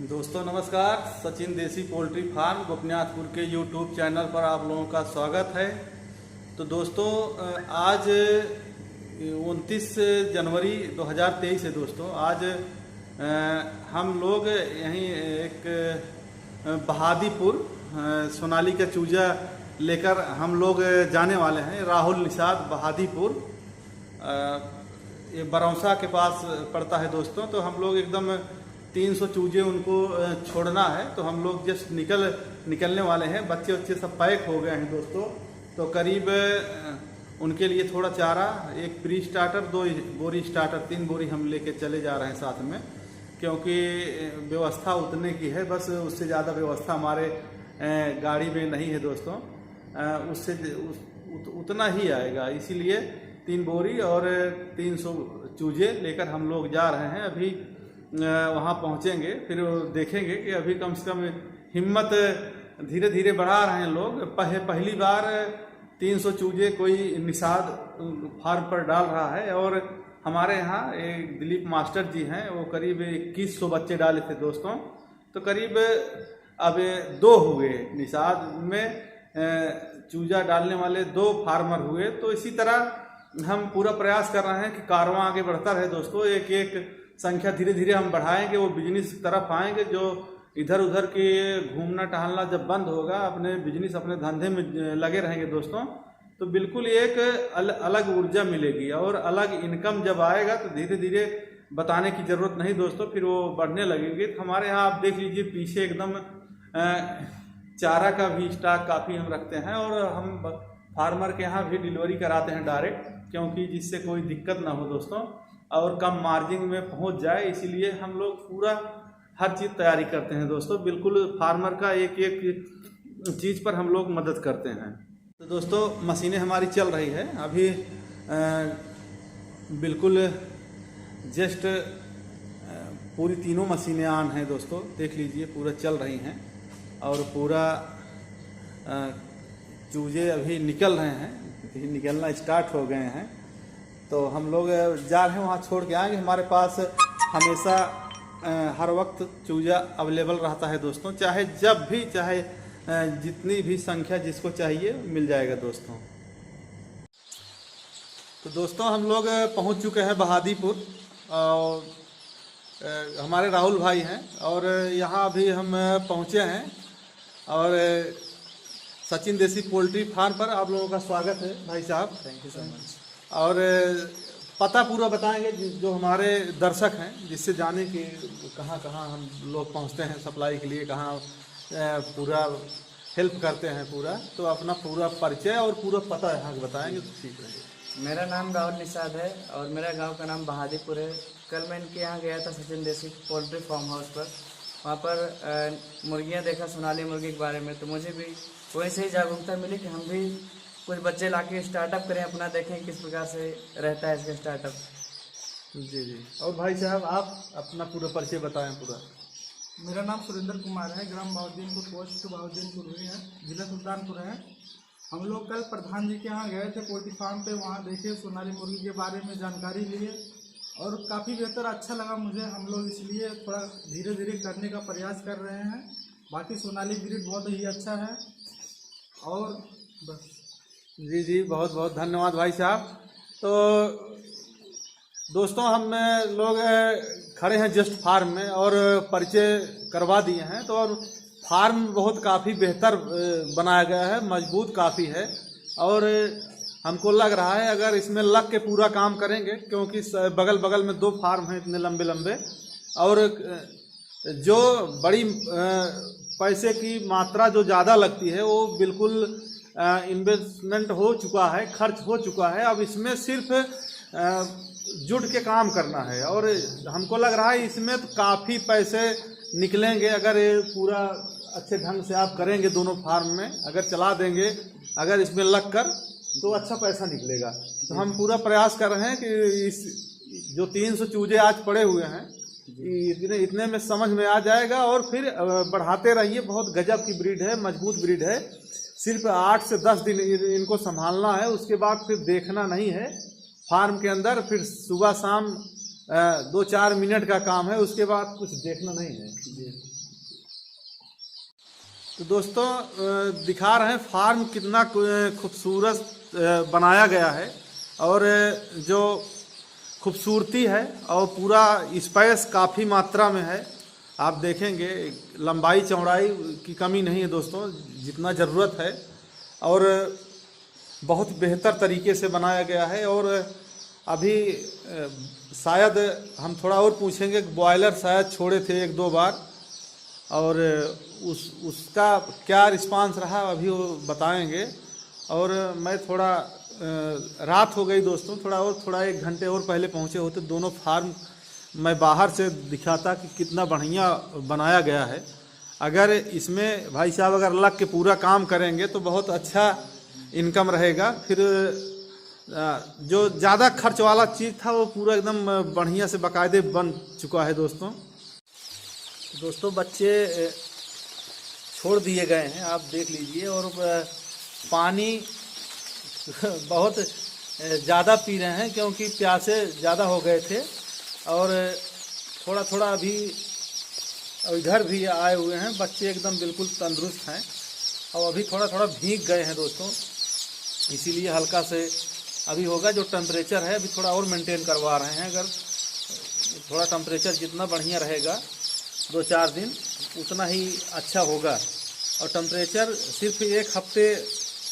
दोस्तों नमस्कार। सचिन देसी पोल्ट्री फार्म गोपनीनाथपुर के यूट्यूब चैनल पर आप लोगों का स्वागत है। तो दोस्तों आज 29 जनवरी 2023 है। दोस्तों आज हम लोग यहीं एक बहादीपुर सोनाली का चूजा लेकर हम लोग जाने वाले हैं। राहुल निषाद बहादीपुर ये बरौसा के पास पड़ता है दोस्तों। तो हम लोग एकदम 300 चूजे उनको छोड़ना है, तो हम लोग जस्ट निकलने वाले हैं। बच्चे सब पैक हो गए हैं दोस्तों। तो करीब उनके लिए थोड़ा चारा, एक प्री स्टार्टर, 2 बोरी स्टार्टर, 3 बोरी हम लेके चले जा रहे हैं साथ में, क्योंकि व्यवस्था उतने की है, बस उससे ज़्यादा व्यवस्था हमारे गाड़ी में नहीं है दोस्तों। उससे उतना ही आएगा, इसीलिए 3 बोरी और 300 चूजे लेकर हम लोग जा रहे हैं। अभी वहाँ पहुँचेंगे, फिर देखेंगे कि अभी कम से कम हिम्मत धीरे धीरे बढ़ा रहे हैं लोग। पहली बार 300 चूजे कोई निषाद फार्म पर डाल रहा है। और हमारे यहाँ एक दिलीप मास्टर जी हैं, वो करीब 2100 बच्चे डाले थे दोस्तों। तो करीब अब 2 हुए निषाद में चूजा डालने वाले 2 फार्मर हुए। तो इसी तरह हम पूरा प्रयास कर रहे हैं कि कारवां आगे बढ़ता रहे दोस्तों। एक संख्या धीरे धीरे हम बढ़ाएंगे, वो बिजनेस की तरफ आएंगे। जो इधर उधर के घूमना टहलना जब बंद होगा, अपने बिजनेस अपने धंधे में लगे रहेंगे दोस्तों, तो बिल्कुल एक अलग ऊर्जा मिलेगी। और अलग इनकम जब आएगा तो धीरे धीरे बताने की ज़रूरत नहीं दोस्तों, फिर वो बढ़ने लगेंगे। तो हमारे यहाँ आप देख लीजिए, पीछे एकदम चारा का भी स्टॉक काफ़ी हम रखते हैं। और हम फार्मर के यहाँ भी डिलीवरी कराते हैं डायरेक्ट, क्योंकि जिससे कोई दिक्कत ना हो दोस्तों और कम मार्जिन में पहुंच जाए, इसीलिए हम लोग पूरा हर चीज़ तैयारी करते हैं दोस्तों। बिल्कुल फार्मर का एक चीज़ पर हम लोग मदद करते हैं। तो दोस्तों मशीनें हमारी चल रही है अभी, बिल्कुल जस्ट पूरी तीनों मशीनें ऑन हैं दोस्तों। देख लीजिए पूरा चल रही हैं और पूरा चूजे अभी निकल रहे हैं, निकलना स्टार्ट हो गए हैं। तो हम लोग जा रहे हैं, वहाँ छोड़ के आएंगे। हमारे पास हमेशा हर वक्त चूजा अवेलेबल रहता है दोस्तों, चाहे जब भी, चाहे जितनी भी संख्या जिसको चाहिए मिल जाएगा दोस्तों। तो दोस्तों हम लोग पहुँच चुके हैं बहादीपुर, और हमारे राहुल भाई हैं, और यहाँ अभी हम पहुँचे हैं। और सचिन देसी पोल्ट्री फार्म पर आप लोगों का स्वागत है भाई साहब। Thank you so much. और पता पूरा बताएंगे जो हमारे दर्शक हैं, जिससे जाने कि कहाँ कहाँ हम लोग पहुँचते हैं सप्लाई के लिए, कहाँ पूरा हेल्प करते हैं पूरा। तो अपना पूरा परिचय और पूरा पता यहाँ बताएंगे तो ठीक रहेगा। मेरा नाम राहुल निषाद है और मेरा गांव का नाम बहादीपुर है। कल मैं इनके यहाँ गया था सचिन देसी पोल्ट्री फार्म हाउस पर। वहाँ पर मुर्गियाँ देखा, सोनाली मुर्गी के बारे में, तो मुझे भी वहीं से ही जागरूकता मिली कि हम भी कुछ बच्चे लाके स्टार्टअप करें अपना, देखें किस प्रकार से रहता है इसका स्टार्टअप। जी। और भाई साहब आप अपना पूरा परिचय बताएं पूरा। मेरा नाम सुरेंद्र कुमार है, ग्राम बहाउद्दीनपुर, पोस्ट बहाउद्दीनपुर हुई है, जिला सुल्तानपुर है। हम लोग कल प्रधान जी के यहाँ गए थे पोल्ट्री फार्म पे, वहाँ देखे, सोनाली मुर्गी के बारे में जानकारी लिए और काफ़ी बेहतर अच्छा लगा मुझे। हम लोग इसलिए थोड़ा धीरे धीरे करने का प्रयास कर रहे हैं। बाकी सोनाली ब्रीड बहुत ही अच्छा है। और बस जी बहुत बहुत धन्यवाद भाई साहब। तो दोस्तों हम लोग खड़े हैं जस्ट फार्म में और परिचय करवा दिए हैं। तो और फार्म बहुत काफ़ी बेहतर बनाया गया है, मजबूत काफ़ी है। और हमको लग रहा है अगर इसमें लग के पूरा काम करेंगे, क्योंकि बगल बगल में 2 फार्म हैं इतने लंबे लंबे, और जो बड़ी पैसे की मात्रा जो ज़्यादा लगती है वो बिल्कुल इन्वेस्टमेंट हो चुका है, खर्च हो चुका है। अब इसमें सिर्फ जुट के काम करना है। और हमको लग रहा है इसमें तो काफ़ी पैसे निकलेंगे अगर ये पूरा अच्छे ढंग से आप करेंगे। दोनों फार्म में अगर चला देंगे, अगर इसमें लग कर, तो अच्छा पैसा निकलेगा। तो हम पूरा प्रयास कर रहे हैं कि इस जो 300 चूजे आज पड़े हुए हैं, इतने में समझ में आ जाएगा और फिर बढ़ाते रहिए। बहुत गजब की ब्रीड है, मजबूत ब्रीड है। सिर्फ 8 से 10 दिन इनको संभालना है, उसके बाद फिर देखना नहीं है फार्म के अंदर। फिर सुबह शाम 2-4 मिनट का काम है, उसके बाद कुछ देखना नहीं है। तो दोस्तों दिखा रहे हैं फार्म कितना खूबसूरत बनाया गया है, और जो खूबसूरती है और पूरा स्पेस काफ़ी मात्रा में है। आप देखेंगे लंबाई चौड़ाई की कमी नहीं है दोस्तों, जितना ज़रूरत है, और बहुत बेहतर तरीके से बनाया गया है। और अभी शायद हम थोड़ा और पूछेंगे, बॉयलर शायद छोड़े थे 1-2 बार, और उसका क्या रिस्पांस रहा अभी वो बताएंगे। और मैं थोड़ा रात हो गई दोस्तों, थोड़ा 1 घंटे और पहले पहुँचे होते दोनों फार्म मैं बाहर से दिखाता कि कितना बढ़िया बनाया गया है। अगर इसमें भाई साहब अगर लग के पूरा काम करेंगे तो बहुत अच्छा इनकम रहेगा। फिर जो ज़्यादा खर्च वाला चीज़ था वो पूरा एकदम बढ़िया से बाकायदे बन चुका है दोस्तों बच्चे छोड़ दिए गए हैं, आप देख लीजिए। और पानी बहुत ज़्यादा पी रहे हैं क्योंकि प्यासे ज़्यादा हो गए थे। और थोड़ा अभी इधर भी आए हुए हैं बच्चे, एकदम बिल्कुल तंदुरुस्त हैं, और अभी थोड़ा भीग गए हैं दोस्तों, इसीलिए हल्का से अभी होगा। जो टेम्परेचर है अभी थोड़ा और मेंटेन करवा रहे हैं। अगर थोड़ा टेम्परेचर जितना बढ़िया रहेगा 2-4 दिन उतना ही अच्छा होगा। और टेम्परेचर सिर्फ 1 हफ्ते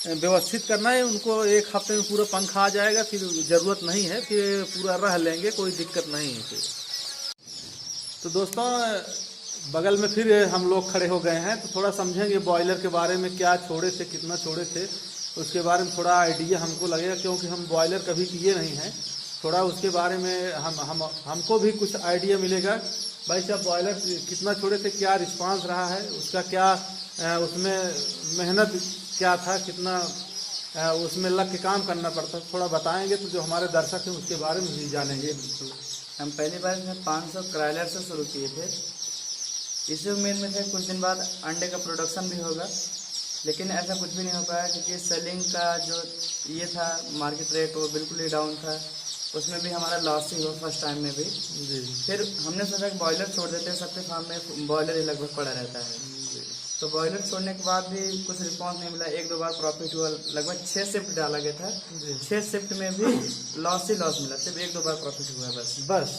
व्यवस्थित करना है उनको, 1 हफ्ते में पूरा पंखा आ जाएगा, फिर ज़रूरत नहीं है, फिर पूरा रह लेंगे, कोई दिक्कत नहीं है फिर। तो दोस्तों बगल में फिर हम लोग खड़े हो गए हैं, तो थोड़ा समझेंगे बॉयलर के बारे में, क्या छोड़े थे, कितना छोड़े थे, उसके बारे में थोड़ा आइडिया हमको लगेगा, क्योंकि हम बॉयलर कभी किए नहीं हैं। थोड़ा उसके बारे में हमको भी कुछ आइडिया मिलेगा। भाई साहब बॉयलर कितना छोड़े थे, क्या रिस्पांस रहा है उसका, क्या उसमें मेहनत क्या था, कितना उसमें लग के काम करना पड़ता, थोड़ा बताएंगे तो जो हमारे दर्शक हैं उसके बारे में भी जानेंगे। हम पहली बार इसमें 500 क्रॉयलर से शुरू किए थे। इसी उम्मीद में थे कुछ दिन बाद अंडे का प्रोडक्शन भी होगा, लेकिन ऐसा कुछ भी नहीं हो पाया, क्योंकि सेलिंग का जो ये था मार्केट रेट वो बिल्कुल ही डाउन था। उसमें भी हमारा लॉस ही हुआ फर्स्ट टाइम में भी जी। फिर हमने सोचा कि बॉयलर छोड़ देते हैं, सबके फार्म में बॉयलर ही लगभग पड़ा रहता है। तो बॉयलर छोड़ने के बाद भी कुछ रिस्पांस नहीं मिला। 1-2 बार प्रॉफिट हुआ, लगभग 6 शिफ्ट डाला गया था, 6 शिफ्ट में भी लॉस ही लॉस मिला, सिर्फ 1-2 बार प्रॉफिट हुआ बस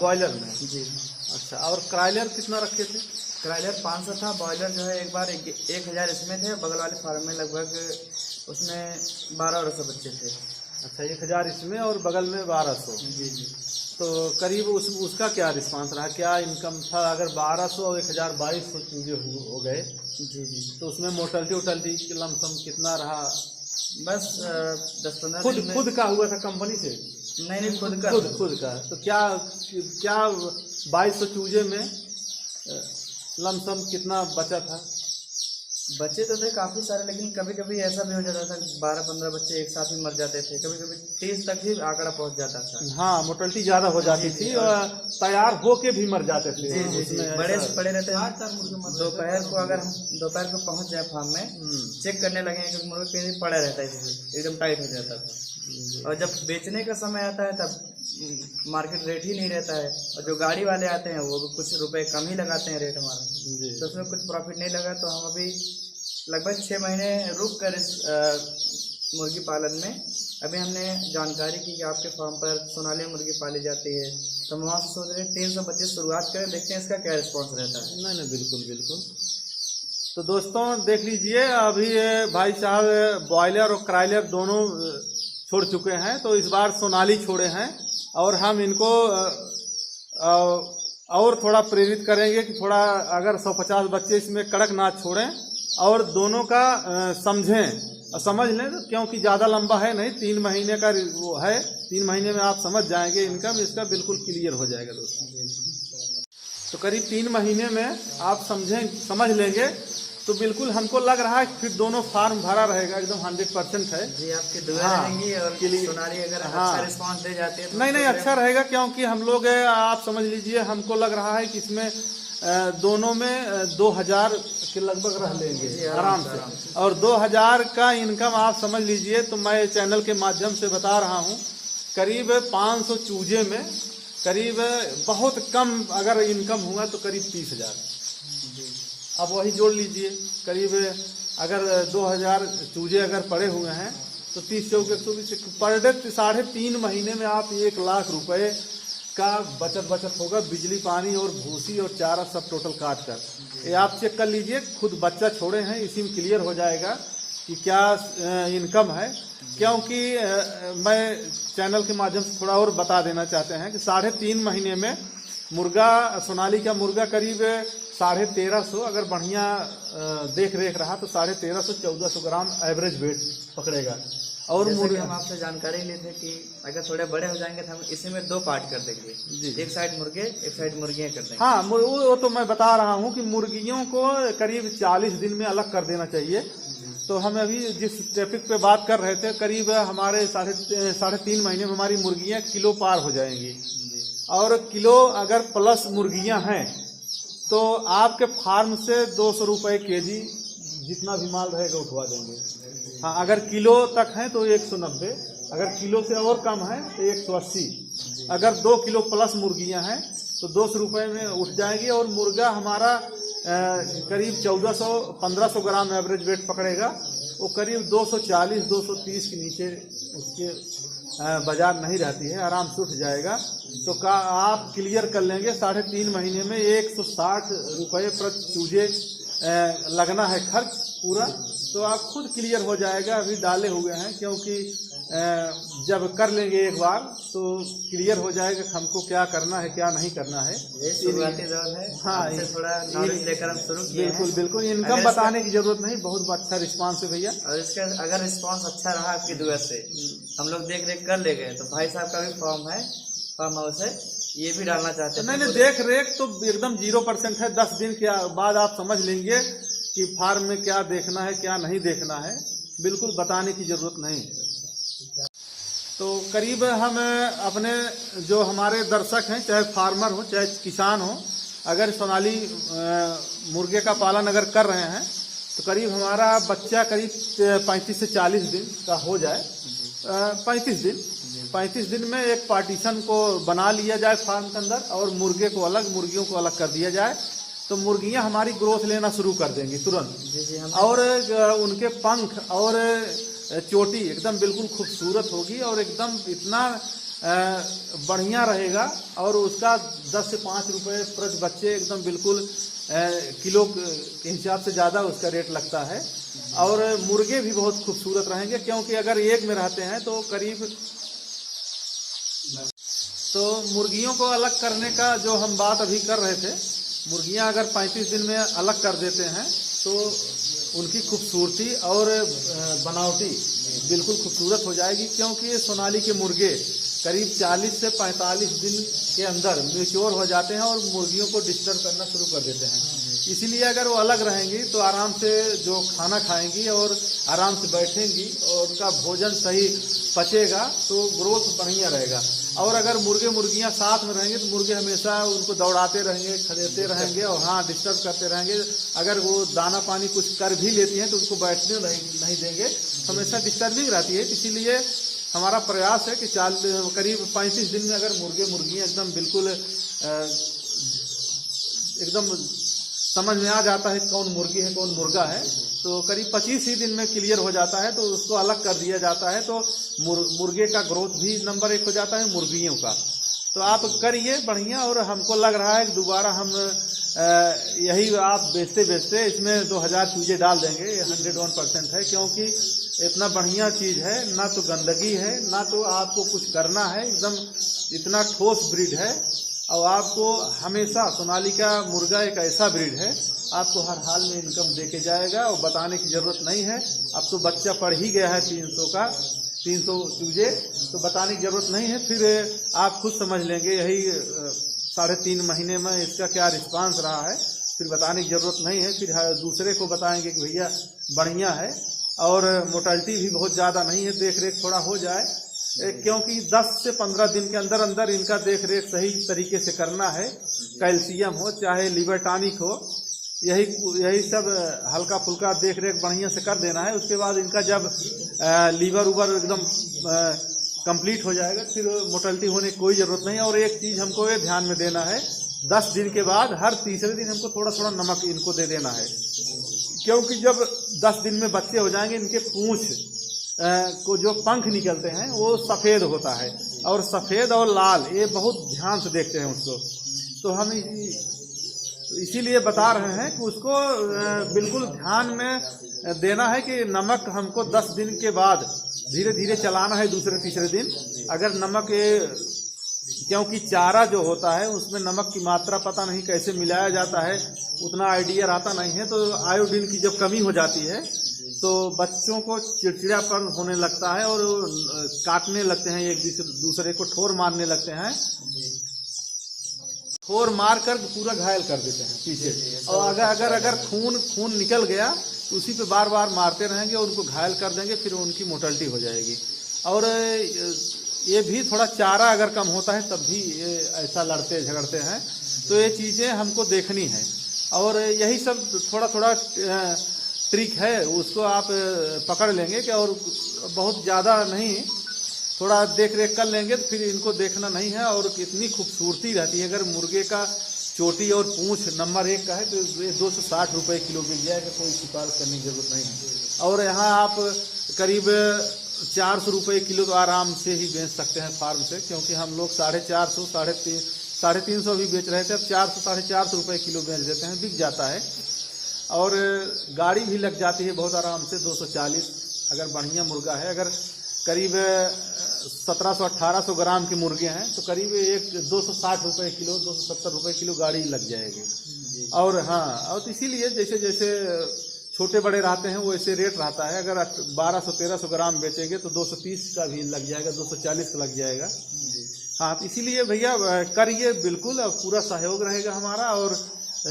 बॉयलर में जी। अच्छा, और क्रॉयलर कितना रखे थे? क्रॉयलर 500 था, बॉयलर जो है एक बार 1000 इसमें थे, बगल वाले फार्म में लगभग उसमें 1200 बच्चे थे। अच्छा, 1000 इसमें और बगल में 1200 जी। तो करीब उसका क्या रिस्पांस रहा, क्या इनकम था? अगर 1200 और 1000 2200 चूजे हो गए जी, तो उसमें मोर्टलिटी की लमसम कितना रहा? बस 10-15 दिन खुद का हुआ था कंपनी से? नहीं, खुद का। तो क्या 2200 चूजे में लमसम कितना बचा था? बच्चे तो थे काफ़ी सारे, लेकिन कभी कभी ऐसा भी हो जाता था 12-15 बच्चे एक साथ ही मर जाते थे, कभी 30 तक भी आंकड़ा पहुंच जाता था। हाँ, मोर्टलिटी ज़्यादा हो जाती थी और तैयार होके भी मर जाते थे। जी, बड़े से पड़े रहते हैं। दोपहर को अगर हम दोपहर को पहुंच जाए फार्म में, चेक करने लगे क्योंकि मुर्गे कहीं पड़ा रहता है, एकदम टाइट हो जाता था। और जब बेचने का समय आता है तब मार्केट रेट ही नहीं रहता है, और जो गाड़ी वाले आते हैं वो भी कुछ रुपए कम ही लगाते हैं रेट हमारा, तो उसमें कुछ प्रॉफिट नहीं लगा। तो हम अभी लगभग 6 महीने रुक कर इस मुर्गी पालन में, अभी हमने जानकारी की कि आपके फार्म पर सोनाली मुर्गी पाली जाती है, तो हम वहाँ से सोच रहे हैं 300 बच्चे शुरुआत करें, देखते हैं इसका क्या रिस्पॉन्स रहता है। नहीं, बिल्कुल। तो दोस्तों देख लीजिए, अभी भाई साहब बॉयलर और क्रॉयलर दोनों छोड़ चुके हैं, तो इस बार सोनाली छोड़े हैं, और हम इनको और थोड़ा प्रेरित करेंगे कि थोड़ा अगर 150 बच्चे इसमें कड़कनाथ छोड़ें, और दोनों का समझें और समझ लें, क्योंकि ज़्यादा लंबा है नहीं, 3 महीने का वो है, 3 महीने में आप समझ जाएंगे, इनकम इसका बिल्कुल क्लियर हो जाएगा दोस्तों। तो करीब 3 महीने में आप समझ लेंगे, तो बिल्कुल हमको लग रहा है कि फिर दोनों फार्म भरा रहेगा, एकदम 100% है जी। आपकी दुआ रहेंगी, और सोनाली अगर अच्छा रिस्पांस दे जाती है तो नहीं अच्छा रहेगा, क्योंकि हम लोग आप समझ लीजिए, हमको लग रहा है कि इसमें दोनों में 2000 के लगभग रह लेंगे आराम से, और 2000 का इनकम आप समझ लीजिए। तो मैं चैनल के माध्यम से बता रहा हूँ, करीब 500 चूजे में करीब बहुत कम अगर इनकम हुआ तो करीब 30,000। अब वही जोड़ लीजिए, करीब अगर 2,000 चूजे अगर पड़े हुए हैं तो 30 चौके 120 पर डे 3.5 महीने में आप 1 लाख रुपए का बचत होगा। बिजली पानी और भूसी और चारा सब टोटल काट कर, ये आप चेक कर लीजिए, खुद बच्चा छोड़े हैं, इसी में क्लियर हो जाएगा कि क्या इनकम है। क्योंकि मैं चैनल के माध्यम से थोड़ा और बता देना चाहते हैं कि 3.5 महीने में मुर्गा, सोनाली का मुर्गा करीब 1350, अगर बढ़िया देख रेख रहा तो 1350-1400 ग्राम एवरेज वेट पकड़ेगा। और हम आपसे जानकारी ली थी कि अगर थोड़े बड़े हो जाएंगे तो हम इसी में 2 पार्ट कर देंगे, एक साइड मुर्गे एक साइड मुर्गियां कर देंगे। हाँ, वो तो मैं बता रहा हूँ कि मुर्गियों को करीब 40 दिन में अलग कर देना चाहिए। तो हम अभी जिस टॉपिक पे बात कर रहे थे, करीब हमारे 3.5 महीने में हमारी मुर्गियां किलो पार हो जाएंगी। और किलो अगर प्लस मुर्गियां हैं तो आपके फार्म से 200 रुपए केजी जितना भी माल रहेगा उठवा देंगे। हाँ, अगर किलो तक है तो 190, अगर किलो से और कम है तो 180, अगर 2 किलो प्लस मुर्गियां हैं तो 200 रुपए में उठ जाएगी। और मुर्गा हमारा करीब 1400-1500 ग्राम एवरेज वेट पकड़ेगा। वो करीब 240-230 के नीचे उसके बाजार नहीं रहती है, आराम से उठ जाएगा। तो आप क्लियर कर लेंगे 3.5 महीने में 160 रुपये प्रति चूजे लगना है खर्च पूरा। तो आप खुद क्लियर हो जाएगा, अभी डाले हुए हैं, क्योंकि जब कर लेंगे एक बार तो क्लियर हो जाएगा कि हमको क्या करना है क्या नहीं करना है। ये शुरुआती दौर है, हाँ, थोड़ा नॉलेज लेकर हम शुरू किए हैं। बिल्कुल इनकम बताने की जरूरत नहीं, बहुत अच्छा रिस्पांस है भैया। और इसका अगर रिस्पांस अच्छा रहा आपकी दुआ से, हम लोग देख रेख कर ले गए, तो भाई साहब का भी फार्म हाउस है, ये भी डालना चाहते हैं। नहीं, देख रेख तो एकदम 0% है। 10 दिन के बाद आप समझ लेंगे कि फार्म में क्या देखना है क्या नहीं देखना है, बिल्कुल बताने की जरूरत नहीं। तो करीब हम अपने जो हमारे दर्शक हैं, चाहे फार्मर हो चाहे किसान हो, अगर सोनाली मुर्गे का पालन अगर कर रहे हैं तो करीब हमारा बच्चा करीब 35 से 40 दिन का हो जाए। 35 दिन में एक पार्टीशन को बना लिया जाए फार्म के अंदर, और मुर्गे को अलग, मुर्गियों को अलग कर दिया जाए, तो मुर्गियां हमारी ग्रोथ लेना शुरू कर देंगी तुरंत। और उनके पंख और चोटी एकदम बिल्कुल खूबसूरत होगी और एकदम इतना बढ़िया रहेगा। और उसका 10 से 5 रुपये प्रति बच्चे एकदम बिल्कुल किलो के हिसाब से ज़्यादा उसका रेट लगता है। और मुर्गे भी बहुत खूबसूरत रहेंगे, क्योंकि अगर एक में रहते हैं तो करीब, तो मुर्गियों को अलग करने का जो हम बात अभी कर रहे थे, मुर्गियां अगर 35 दिन में अलग कर देते हैं तो उनकी खूबसूरती और बनावटी बिल्कुल खूबसूरत हो जाएगी। क्योंकि सोनाली के मुर्गे करीब 40 से 45 दिन के अंदर मैच्योर हो जाते हैं और मुर्गियों को डिस्टर्ब करना शुरू कर देते हैं। इसीलिए अगर वो अलग रहेंगी तो आराम से जो खाना खाएंगी और आराम से बैठेंगी और उनका भोजन सही पचेगा, तो ग्रोथ बढ़िया रहेगा। और अगर मुर्गे मुर्गियां साथ में रहेंगे तो मुर्गे हमेशा उनको दौड़ाते रहेंगे, खदेड़ते रहेंगे और हाँ डिस्टर्ब करते रहेंगे। अगर वो दाना पानी कुछ कर भी लेती हैं तो उनको बैठने नहीं देंगे, हमेशा डिस्टर्बिंग रहती है। इसीलिए हमारा प्रयास है कि करीब 35 दिन में अगर मुर्गे मुर्गियां एकदम बिल्कुल एकदम समझ में आ जाता है कौन मुर्गी है कौन मुर्गा है, तो करीब 25 ही दिन में क्लियर हो जाता है, तो उसको अलग कर दिया जाता है। तो मुर्गे का ग्रोथ भी नंबर 1 हो जाता है मुर्गियों का। तो आप करिए बढ़िया, और हमको लग रहा है कि दोबारा हम यही आप बेचते इसमें 2000 चूजे डाल देंगे, ये 101% है। क्योंकि इतना बढ़िया चीज़ है, ना तो गंदगी है ना तो आपको कुछ करना है, एकदम इतना ठोस ब्रीड है। और आपको हमेशा सोनाली का मुर्गा एक ऐसा ब्रीड है, आपको हर हाल में इनकम देके जाएगा और बताने की ज़रूरत नहीं है। अब तो बच्चा पड़ ही गया है 300 चूजे, तो बताने की ज़रूरत नहीं है। फिर आप खुद समझ लेंगे, यही 3.5 महीने में इसका क्या रिस्पांस रहा है, फिर बताने की ज़रूरत नहीं है। फिर दूसरे को बताएंगे कि भैया बढ़िया है और मोर्टेलिटी भी बहुत ज़्यादा नहीं है, देख रेख थोड़ा हो जाए। क्योंकि 10 से 15 दिन के अंदर अंदर इनका देख रेख सही तरीके से करना है। कैल्शियम हो चाहे लीवर टॉनिक हो, यही सब हल्का फुल्का देख रेख बढ़िया से कर देना है। उसके बाद इनका जब लीवर उबर एकदम कंप्लीट हो जाएगा, फिर मोर्टेलिटी होने की कोई ज़रूरत नहीं। और एक चीज़ हमको ये ध्यान में देना है, 10 दिन के बाद हर तीसरे दिन हमको थोड़ा थोड़ा नमक इनको दे देना है, क्योंकि जब 10 दिन में बच्चे हो जाएंगे इनके पूंछ को जो पंख निकलते हैं वो सफ़ेद होता है, और सफ़ेद और लाल ये बहुत ध्यान से देखते हैं उसको। तो हम इसीलिए बता रहे हैं कि उसको बिल्कुल ध्यान में देना है कि नमक हमको 10 दिन के बाद धीरे धीरे चलाना है, दूसरे तीसरे दिन। अगर नमक क्योंकि चारा जो होता है उसमें नमक की मात्रा पता नहीं कैसे मिलाया जाता है, उतना आइडिया रहता नहीं है। तो आयोडीन की जब कमी हो जाती है तो बच्चों को चिड़चिड़ापन होने लगता है और काटने लगते हैं, एक दूसरे को ठोर मारने लगते हैं, ठोर मार कर पूरा घायल कर देते हैं पीछे। और अगर खून निकल गया उसी पे बार बार मारते रहेंगे और उनको घायल कर देंगे, फिर उनकी मोर्टेलिटी हो जाएगी। और ये भी थोड़ा चारा अगर कम होता है तब भी ये ऐसा लड़ते झगड़ते हैं। तो ये चीज़ें हमको देखनी है, और यही सब थोड़ा थोड़ा ट्रिक है, उसको आप पकड़ लेंगे कि, और बहुत ज़्यादा नहीं, थोड़ा देख रेख कर लेंगे तो फिर इनको देखना नहीं है। और कितनी खूबसूरती रहती है, अगर मुर्गे का चोटी और पूंछ नंबर 1 का है तो ये 260 रुपये किलो बिक जाएगा, कोई सिफारिश करने की जरूरत नहीं है। और यहाँ आप करीब 400 रुपये किलो तो आराम से ही बेच सकते हैं फार्म से, क्योंकि हम लोग 450, 350 भी बेच रहे थे, अब 400, 450 रुपये किलो बेच देते हैं, बिक जाता है। और गाड़ी भी लग जाती है बहुत आराम से 240, अगर बढ़िया मुर्गा है। अगर करीब 1700-1800 ग्राम के मुर्गे हैं तो करीब 260 रुपये किलो, 270 रुपये किलो गाड़ी लग जाएगी। और हाँ, और इसीलिए जैसे जैसे छोटे बड़े रहते हैं वैसे रेट रहता है। अगर 1200-1300 ग्राम बेचेंगे तो 230 का भी लग जाएगा, 240 का लग जाएगा। हाँ, तो इसीलिए भैया करिए बिल्कुल, पूरा सहयोग रहेगा हमारा। और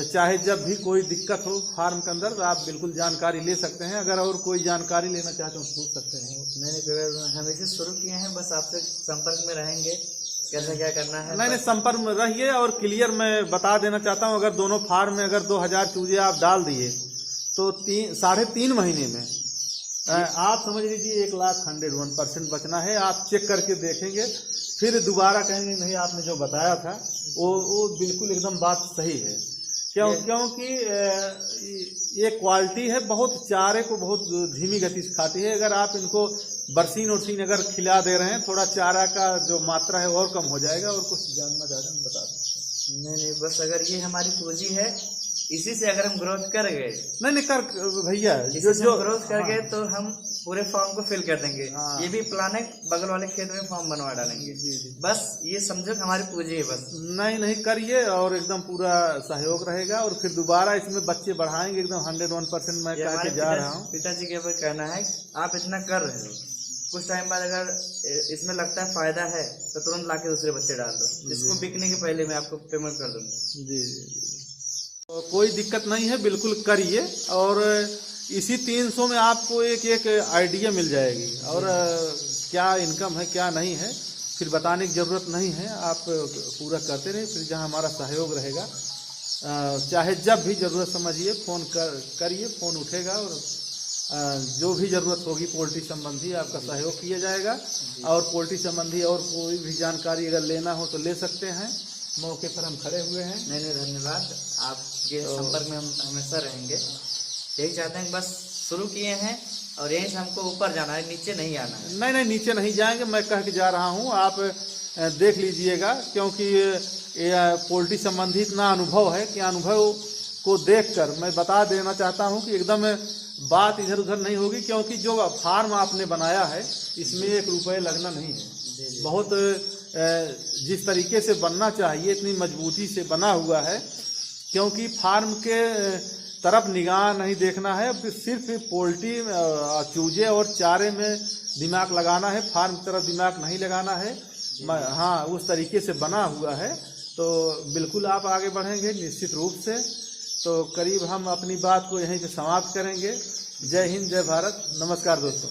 चाहे जब भी कोई दिक्कत हो फार्म के अंदर तो आप बिल्कुल जानकारी ले सकते हैं। अगर और कोई जानकारी लेना चाहते हो पूछ सकते हैं। नहीं, हम इसे शुरू किए हैं, बस आपसे संपर्क में रहेंगे, कैसे क्या करना है। नहीं, संपर्क में रहिए। और क्लियर मैं बता देना चाहता हूँ, अगर दोनों फार्म में अगर 2000 चूजे आप डाल दिए तो 3.5 महीने में आप समझ लीजिए 1,101% बचना है। आप चेक करके देखेंगे, फिर दोबारा कहेंगे नहीं आपने जो बताया था वो बिल्कुल एकदम बात सही है। क्योंकि ये क्वालिटी है, बहुत चारे को बहुत धीमी गति से खाती है। अगर आप इनको बरसीन उरसीन अगर खिला दे रहे हैं, थोड़ा चारा का जो मात्रा है और कम हो जाएगा। और कुछ जानना चाहते हैं बता सकते हैं। नहीं, बस अगर ये हमारी पूंजी है, इसी से अगर हम ग्रोथ कर गए, नहीं कर भैया, जो ग्रोथ कर गए तो हम पूरे फॉर्म को फिल कर देंगे। ये भी प्लान है, बगल वाले खेत में फॉर्म बनवा डालेंगे। बस ये समझो कि हमारी पूंजी है बस। नहीं करिए, और एकदम पूरा सहयोग रहेगा। और फिर दोबारा इसमें बच्चे बढ़ाएंगे एकदम 101%। मैं कह के जा रहा हूँ, पिताजी के ऊपर कहना है आप इतना कर रहे हो, कुछ टाइम बाद अगर इसमें लगता है फायदा है तो तुरंत लाके दूसरे बच्चे डाल दो। इसको बिकने के पहले मैं आपको पेमेंट कर दूंगा। जी। तो कोई दिक्कत नहीं है, बिल्कुल करिए। और इसी 300 में आपको एक आइडिया मिल जाएगी। और क्या इनकम है क्या नहीं है फिर बताने की ज़रूरत नहीं है, आप पूरा करते रहिए। फिर जहाँ हमारा सहयोग रहेगा, चाहे जब भी ज़रूरत समझिए फ़ोन करिए, फ़ोन उठेगा। और जो भी ज़रूरत होगी पोल्ट्री संबंधी आपका सहयोग किया जाएगा। और पोल्ट्री संबंधी और कोई भी जानकारी अगर लेना हो तो ले सकते हैं, मौके पर हम खड़े हुए हैं। नहीं, धन्यवाद। आपके संपर्क में हम हमेशा रहेंगे। यही चाहते हैं, बस शुरू किए हैं और यहीं से हमको ऊपर जाना है, नीचे नहीं आना है। नहीं, नीचे नहीं जाएंगे, मैं कह के जा रहा हूँ, आप देख लीजिएगा। क्योंकि पोल्ट्री संबंधी इतना अनुभव है कि अनुभव को देखकर मैं बता देना चाहता हूँ कि एकदम बात इधर उधर नहीं होगी। क्योंकि जो फार्म आपने बनाया है इसमें 1 रुपये लगना नहीं है। बहुत जिस तरीके से बनना चाहिए इतनी मजबूती से बना हुआ है। क्योंकि फार्म के तरफ निगाह नहीं देखना है, सिर्फ पोल्ट्री चूजे और चारे में दिमाग लगाना है, फार्म की तरफ दिमाग नहीं लगाना है। हाँ, उस तरीके से बना हुआ है। तो बिल्कुल आप आगे बढ़ेंगे निश्चित रूप से। तो करीब हम अपनी बात को यहीं पे समाप्त करेंगे। जय हिंद, जय भारत, नमस्कार दोस्तों।